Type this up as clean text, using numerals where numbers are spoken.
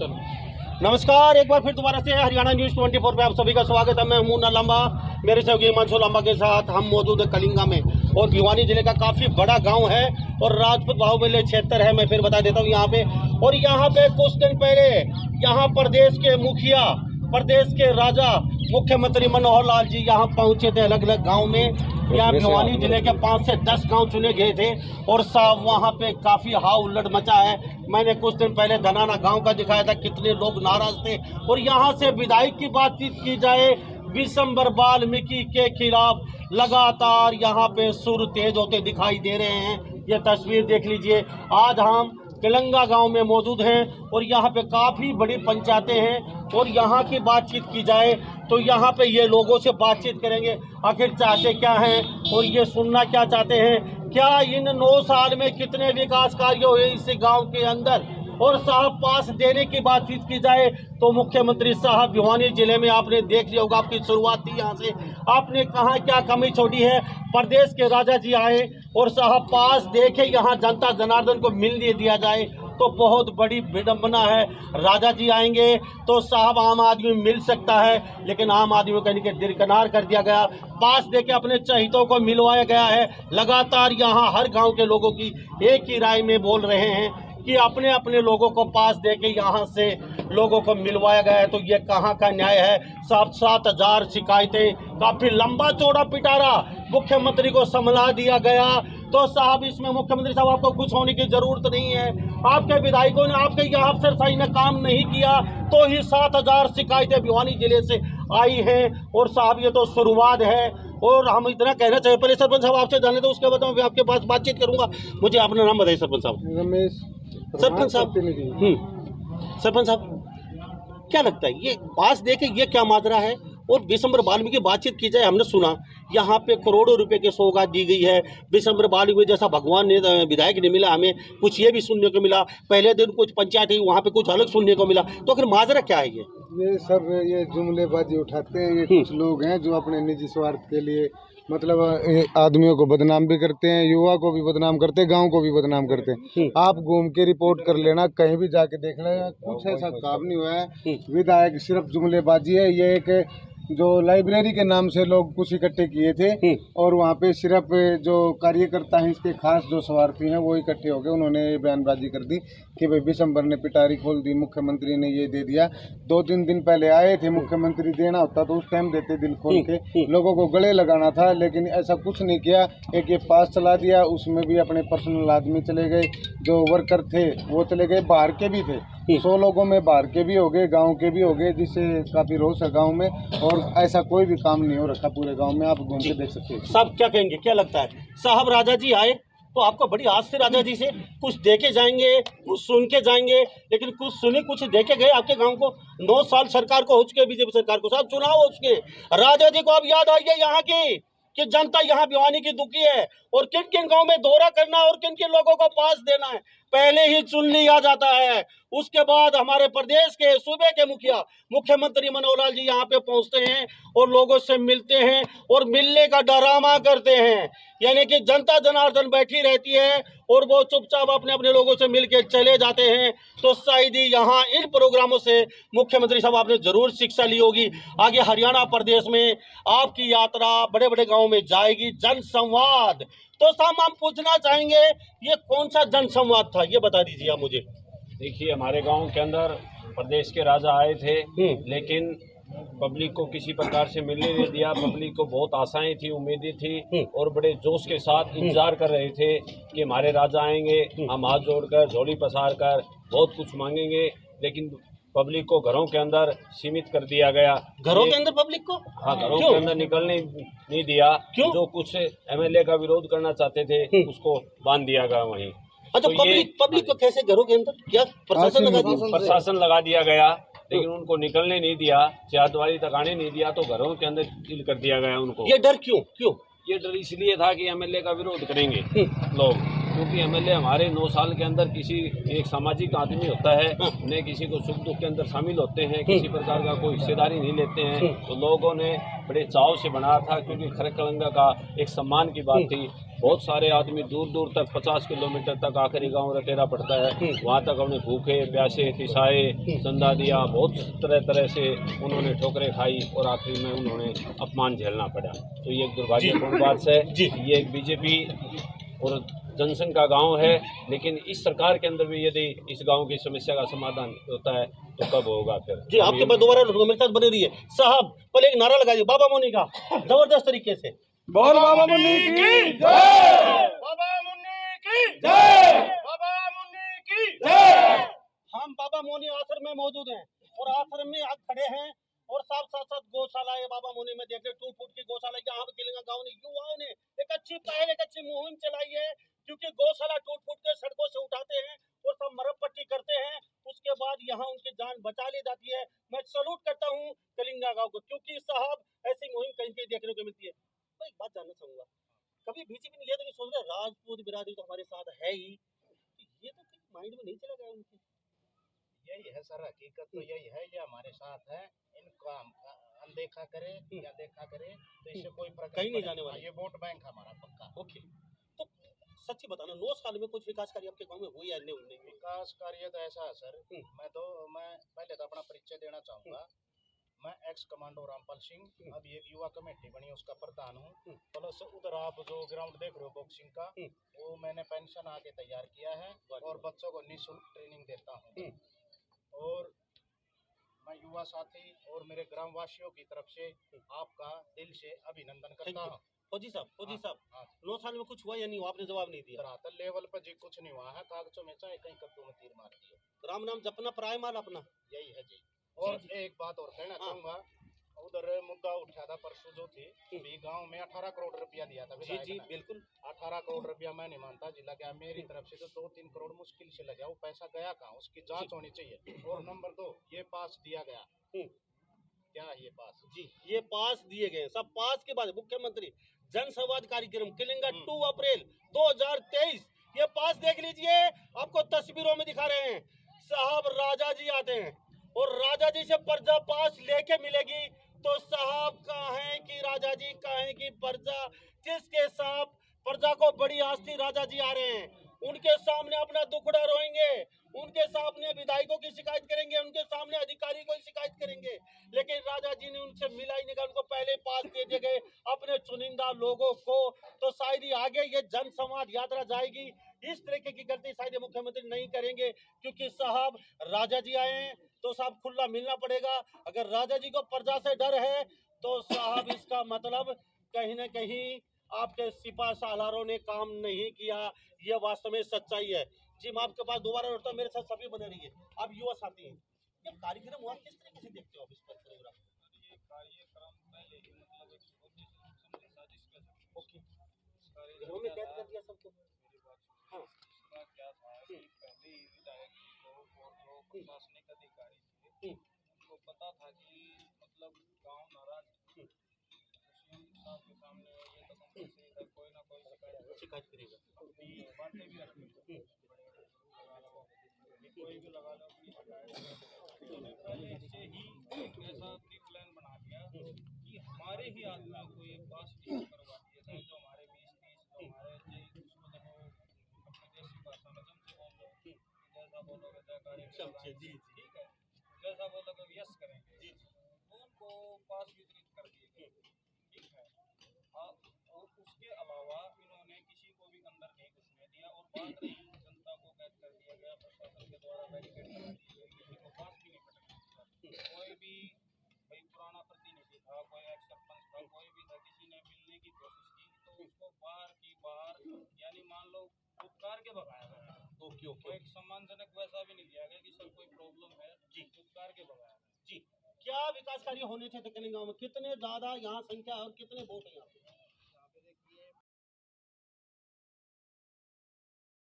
चलो नमस्कार, एक बार फिर दोबारा से हरियाणा न्यूज़ 24 पे आप सभी का स्वागत है। मैं मुन्ना लंबा, मेरे सहयोगी हिमांशु लंबा के साथ हम मौजूद है कलिंगा में। और भिवानी जिले का काफ़ी बड़ा गांव है और राजपूत बाहुबली क्षेत्र है। मैं फिर बता देता हूं यहाँ पे। और यहाँ पे कुछ दिन पहले यहाँ प्रदेश के मुखिया, प्रदेश के राजा मुख्यमंत्री मनोहर लाल जी यहाँ पहुँचे थे अलग अलग गाँव में। यहाँ भिवानी जिले के 5 से 10 गांव चुने गए थे और साहब वहाँ पे काफ़ी हाव उल्लड़ मचा है। मैंने कुछ दिन पहले धनाना गांव का दिखाया था, कितने लोग नाराज थे। और यहाँ से विधायक की बातचीत की जाए, विशंबर वाल्मीकि के खिलाफ लगातार यहाँ पे सुर तेज होते दिखाई दे रहे हैं। ये तस्वीर देख लीजिए। आज हम कलिंगा गांव में मौजूद हैं और यहाँ पे काफ़ी बड़ी पंचायतें हैं। और यहाँ की बातचीत की जाए तो यहाँ पे ये लोगों से बातचीत करेंगे, आखिर चाहते क्या हैं और ये सुनना क्या चाहते हैं। क्या इन 9 साल में कितने विकास कार्य हुए इस गांव के अंदर। और साहब पास देने की बातचीत की जाए तो मुख्यमंत्री साहब भिवानी जिले में आपने देख लिया होगा, आपकी शुरुआत थी यहाँ से। आपने कहाँ क्या कमी छोड़ी है। प्रदेश के राजा जी आए और साहब पास देखे यहाँ जनता जनार्दन को मिलने दिया जाए तो बहुत बड़ी विडंबना है। राजा जी आएंगे तो साहब आम आदमी मिल सकता है, लेकिन आम आदमी को कहीं के दरकिनार कर दिया गया। पास देके अपने चहितों को मिलवाया गया है। लगातार यहाँ हर गांव के लोगों की एक ही राय में बोल रहे हैं कि अपने अपने लोगों को पास देके यहाँ से लोगों को मिलवाया गया है। तो ये कहाँ का न्याय है। 7,000 शिकायतें, काफ़ी लंबा चौड़ा पिटारा मुख्यमंत्री को संभला दिया गया। तो साहब इसमें मुख्यमंत्री साहब आपको खुश होने की जरूरत नहीं है। आपके विधायकों ने आपके यहाँ अफसरशाही ने काम नहीं किया तो ही 7,000 शिकायतें भिवानी जिले से आई हैं। और साहब ये तो शुरुआत है। और हम इतना कहना चाहिए, पहले सरपंच साहब आपसे जाने दो, उसके बाद मैं आपके पास बातचीत करूंगा। मुझे अपना नाम बताइए सरपंच साहब। रमेश। सरपंच साहब, सरपंच साहब क्या लगता है ये पास देके ये क्या माजरा है। और विशंबर वाल्मीकि की बातचीत की जाए, हमने सुना यहाँ पे करोड़ों रुपए की सौगात दी गई है। विशंबर वाल्मीकि जैसा भगवान ने विधायक ने मिला, हमें कुछ ये भी सुनने को मिला। पहले दिन कुछ पंचायत हुई वहाँ पे कुछ अलग सुनने को मिला। तो आखिर माजरा क्या है ये सर ये जुमलेबाजी उठाते हैं। ये कुछ लोग हैं जो अपने निजी स्वार्थ के लिए मतलब आदमियों को बदनाम भी करते हैं, युवा को भी बदनाम करते हैं, गांव को भी बदनाम करते हैं। आप घूम के रिपोर्ट कर लेना, कहीं भी जाके देख लेना, कुछ ऐसा काम नहीं हुआ है। विधायक सिर्फ जुमलेबाजी है। ये एक जो लाइब्रेरी के नाम से लोग कुछ इकट्ठे किए थे और वहाँ पे सिर्फ जो कार्यकर्ता हैं इसके खास जो स्वार्थी हैं वो इकट्ठे हो गए। उन्होंने ये बयानबाजी कर दी कि भाई विशंबर ने पिटारी खोल दी, मुख्यमंत्री ने ये दे दिया। 2-3 दिन पहले आए थे, मुख्यमंत्री देना होता तो उस टाइम देते दिल खोल के, लोगों को गले लगाना था, लेकिन ऐसा कुछ नहीं किया। एक ये पास चला दिया, उसमें भी अपने पर्सनल आदमी चले गए, जो वर्कर थे वो चले गए, बाहर के भी थे। 100 लोगों में बाहर के भी हो गए, गांव के भी हो गए, जिससे काफी रोष है गांव में। और ऐसा कोई भी काम नहीं हो रखा पूरे गांव में, आप घूम के देख सकते हैं। साहब क्या कहेंगे, क्या लगता है साहब राजा जी आए तो आपको बड़ी आस से राजा जी से कुछ देके जाएंगे, कुछ सुन के जाएंगे, लेकिन कुछ सुने कुछ देके गए आपके गांव को। 9 साल सरकार को हो चुके, बीजेपी सरकार को साहब चुनाव हो चुके। राजा जी को अब याद आई है यहाँ की कि जनता यहाँ भिवानी की दुखी है और किन किन गांव में दौरा करना और किन किन लोगों को पास देना है पहले ही चुन लिया जाता है। उसके बाद हमारे प्रदेश के सूबे के मुखिया मुख्यमंत्री मनोहर लाल जी यहाँ पे पहुँचते हैं और लोगों से मिलते हैं और मिलने का डरामा करते हैं। यानी कि जनता जनार्दन बैठी रहती है और वो चुपचाप अपने अपने लोगों से मिल के चले जाते हैं। तो शायद ही यहाँ इन प्रोग्रामों से मुख्यमंत्री साहब आपने जरूर शिक्षा ली होगी। आगे हरियाणा प्रदेश में आपकी यात्रा बड़े बड़े गाँव में जाएगी, जन संवाद। तो साहब हम पूछना चाहेंगे ये कौन सा जन संवाद था, ये बता दीजिए आप मुझे। देखिए हमारे गांव के अंदर प्रदेश के राजा आए थे, लेकिन पब्लिक को किसी प्रकार से मिलने नहीं दिया। पब्लिक को बहुत आशाएं थी, उम्मीदें थी और बड़े जोश के साथ इंतजार कर रहे थे कि हमारे राजा आएंगे, हम हाथ जोड़कर झोली पसार कर बहुत कुछ मांगेंगे। लेकिन पब्लिक को घरों के अंदर सीमित कर दिया गया। घरों के अंदर पब्लिक को? हाँ, घरों के अंदर निकलने नहीं दिया। क्यों? जो कुछ एमएलए का विरोध करना चाहते थे उसको बांध दिया गया वहीं। अच्छा, तो पब्लिक को कैसे घरों के अंदर, क्या प्रशासन लगा दिया? प्रशासन लगा दिया गया, लेकिन उनको निकलने नहीं दिया, चारदीवारी तक आने नहीं दिया, तो घरों के अंदर सील कर दिया गया उनको। ये डर क्यों? ये डर इसलिए था कि एमएलए का विरोध करेंगे लोग, क्योंकि एमएलए हमारे 9 साल के अंदर किसी एक सामाजिक आदमी होता है, उन्हें किसी को सुख दुख के अंदर शामिल होते हैं, किसी प्रकार का कोई हिस्सेदारी नहीं लेते हैं। तो लोगों ने बड़े चाव से बनाया था, क्योंकि खरकलंगा का एक सम्मान की बात थी। बहुत सारे आदमी दूर दूर तक 50 किलोमीटर तक आखिरी गांव रटेरा पड़ता है, वहाँ तक हमने भूखे प्यासे तिसाए चंदा दिया, बहुत तरह तरह से उन्होंने ठोकरें खाई और आखिर में उन्होंने अपमान झेलना पड़ा। तो ये एक दुर्भाग्यपूर्ण बात है। ये एक बीजेपी और जनसंघ का गांव है, लेकिन इस सरकार के अंदर भी यदि इस गांव की समस्या का समाधान होता है तो कब होगा फिर? जी आपके पास दोबारा मेरे साथ बने रही है साहब। पहले एक नारा लगाइए बाबा मुन्नी का जबरदस्त तरीके से। बोल बाबा मुन्नी की जय, बाबा मुन्नी की जय, बाबा मुन्नी की जय। हम बाबा मुन्नी आश्रम में मौजूद हैं और आश्रम में आज खड़े हैं और साथ साथ गौशाला है बाबा मुन्नी में। देख रहे टूट फूट की गौशाला, यहाँ पे किलिंगा गाँव ने युवाओं ने एक अच्छी पहल एक अच्छी मुहिम चलाई है, क्योंकि गौशाला टूट फूट के सड़कों से उठाते हैं और सब मरम्मत पट्टी करते हैं, उसके बाद यहाँ उनकी जान बचा ली जाती है। मैं सैल्यूट करता हूँ कलिंगा गाँव को, क्योंकि साहब ऐसी मुहिम कहीं कहीं देखने को मिलती है। तो एक बात जानना चाहूंगा, कभी बीजेपी ने ये तो नहीं सोच रहा राजपूत बिरादरी तो हमारे साथ है ही, ये तो माइंड में नहीं चला गया उनके? यही है सर, हकीकत तो यही है, ये हमारे साथ है, इनको हम अनदेखा करें या देखा करें तो इससे कोई फर्क कहीं नहीं जाने वाला। ये वोट बैंक हमारा पक्का। ओके, तो सच्ची बताना 9 साल में कुछ विकास कार्य आपके गांव में हुई है नहीं? विकास कार्य तो ऐसा है सर, मैं पहले तो अपना परिचय देना चाहूंगा। मैं एक्स कमांडो रामपाल सिंह, अभी एक युवा कमेटी बनी उसका प्रधान हूँ। प्लस उधर आप जो ग्राउंड देख रहे हो बॉक्सिंग का, वो मैंने पेंशन आके तैयार किया है और बच्चों को निःशुल्क ट्रेनिंग देता हूँ। और मैं युवा साथी और मेरे ग्रामवासियों की तरफ से आपका दिल से अभिनंदन करता हूँ। फौजी साहब 9 साल में कुछ हुआ या नहीं हुआ? आपने जवाब नहीं दिया। धरातल लेवल पर जी कुछ नहीं हुआ है, कागजों में चाहे कहीं कद्दू में तीर मार दिए। राम नाम जपना पराय माल अपना, यही है जी। और एक बात और कहना चाहूंगा, उधर मुद्दा उठा था परसों जो थी, भी गांव में 18 करोड़ रुपया दिया था। जी बिल्कुल 18 करोड़ रुपया मैं नहीं मानता जिला गया, मेरी तरफ से तो 2-3 करोड़ मुश्किल से लगा। वो पैसा गया कहाँ, उसकी जांच होनी चाहिए। और नंबर 2, ये पास दिया गया, क्या है ये पास? जी ये पास दिए गए, सब पास के बाद मुख्यमंत्री जन संवाद कार्यक्रम किलिंगा 2 अप्रैल 2023, ये पास देख लीजिए, आपको तस्वीरों में दिखा रहे हैं साहब। राजा जी आते हैं और राजा जी से पर्चा पास लेके मिलेगी, तो साहब कहें कि राजा जी कहें कि पर्चा, जिसके साथ प्रजा को बड़ी आस्ती राजा जी आ रहे हैं, उनके सामने अपना दुखड़ा रोएंगे, उनके सामने विधायकों की शिकायत करेंगे, उनके सामने अधिकारी को शिकायत करेंगे, लेकिन राजा जी ने उनसे मिला ही नहीं, उनको पहले पास दे दिए गए अपने चुनिंदा लोगों को। तो शायद ही आगे ये जन संवाद यात्रा जाएगी, इस तरीके की गलती शायद मुख्यमंत्री नहीं करेंगे, क्योंकि साहब राजा जी आए हैं तो साहब खुला मिलना पड़ेगा। अगर राजा जी को प्रजा से डर है तो साहब इसका मतलब कहीं न कहीं आपके सिपा सालारों ने काम नहीं किया, ये वास्तव में सच्चाई है। जी मैं आपके पास दोबारा लौटता हूं, मेरे साथ सभी बने रहिए, आप युवा साथी हैं। ये कार्यक्रम हुआ किस तरीके से देखते हो आप इस पर प्रोग्राम? ये कार्यक्रम पहले ही मतलब एक छोटी सी साजिश का घरों में कैद कर दिया सबको। हाँ इसका क्या था कि पहले ही विधायक को और जो प्रशासनिक अधिकारी थे उनको पता था कि मतलब गांव नाराज साहब के सामने ये तो कंपलसरी कोई ना कोई शिकायत करेगा, बातें भी रखनी कोई भी लगा लो अपनी शिकायत। उन्होंने पहले से ही एक ऐसा प्री प्लान बना दिया कि हमारे ही आदमी को एक पास करवा दिया था, जो हमारे 20-30 हमारे उसको देखो अपने देशी भाषा में जमते बोलो, जैसा बोलोगे जयकारी, ठीक है, जैसा बोलोगे यस करेंगे, तो उनको पास वितरित कर दिए गए, ठीक है। और उसके अलावा इन्होंने किसी को भी अंदर नहीं घुसने दिया, और बात रही जनता को कैद कर दिया गया, प्रशासन के द्वारा बैरिकेड लगा दिए गए, किसी को पास भी नहीं पटकने दिया। कोई भी भाई पुराना प्रतिनिधि था, कोई एक्स सरपंच था, कोई भी था, किसी ने मिलने की कोशिश की तो उसको बाहर की बाहर, यानी मान लो उपकार के भगाया गया। कोई एक सम्मानजनक वैसा भी नहीं दिया गया कि सर कोई प्रॉब्लम है, जी उपकार के भगाया गया। जी क्या विकास कार्य होने थे कलिंगा में? कितने ज्यादा यहाँ संख्या और कितने वोट है यहाँ पे?